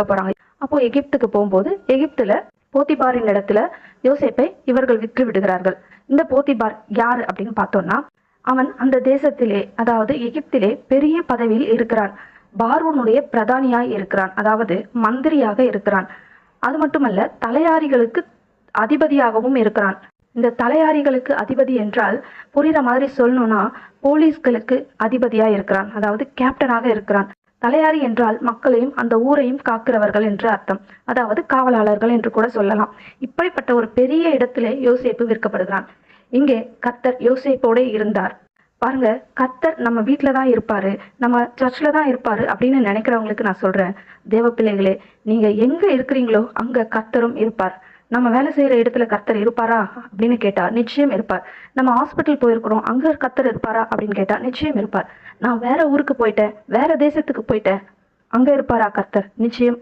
போறாங்க. அப்போ எகிப்துக்கு போகும்போது எகிப்துல போத்திபாரின் இடத்துல யோசேப்பை இவர்கள் விற்று விடுகிறார்கள். இந்த போத்திபார் யாரு அப்படின்னு பார்த்தோம்னா, அவன் அந்த தேசத்திலே, அதாவது எகிப்திலே பெரிய பதவியில் இருக்கிறான். பார்வோனுடைய பிரதானியாய் இருக்கிறான், அதாவது மந்திரியாக இருக்கிறான். அது மட்டுமல்ல, தலையாரிகளுக்கு அதிபதியாகவும் இருக்கிறான். இந்த தலையாரிகளுக்கு அதிபதி என்றால் புரிகிற மாதிரி சொல்லணும்னா, போலீஸ்களுக்கு அதிபதியா இருக்கிறான், அதாவது கேப்டனாக இருக்கிறான். தலையாரி என்றால் மக்களையும் அந்த ஊரையும் காக்கிறவர்கள் என்று அர்த்தம், அதாவது காவலாளர்கள் என்று கூட சொல்லலாம். இப்படிப்பட்ட ஒரு பெரிய இடத்திலே யோசேப்பு விற்கப்படுகிறான். இங்கே கர்த்தர் யோசேப்போட இருந்தார். பாருங்க, கர்த்தர் நம்ம வீட்டில தான் இருப்பாரு, நம்ம சர்ச்ல தான் இருப்பாரு அப்படின்னு நினைக்கிறவங்களுக்கு நான் சொல்றேன், தேவ பிள்ளைகளே, நீங்க எங்க இருக்கிறீங்களோ அங்க கர்த்தரும் இருப்பார். நம்ம வேலை செய்யற இடத்துல கர்த்தர் இருப்பாரா அப்படின்னு கேட்டா நிச்சயம் இருப்பார். நம்ம ஹாஸ்பிட்டல் போயிருக்கிறோம், அங்க கர்த்தர் இருப்பாரா அப்படின்னு கேட்டா நிச்சயம் இருப்பார். நான் வேற ஊருக்கு போயிட்டேன், வேற தேசத்துக்கு போயிட்டேன், அங்க இருப்பாரா கர்த்தர்? நிச்சயம்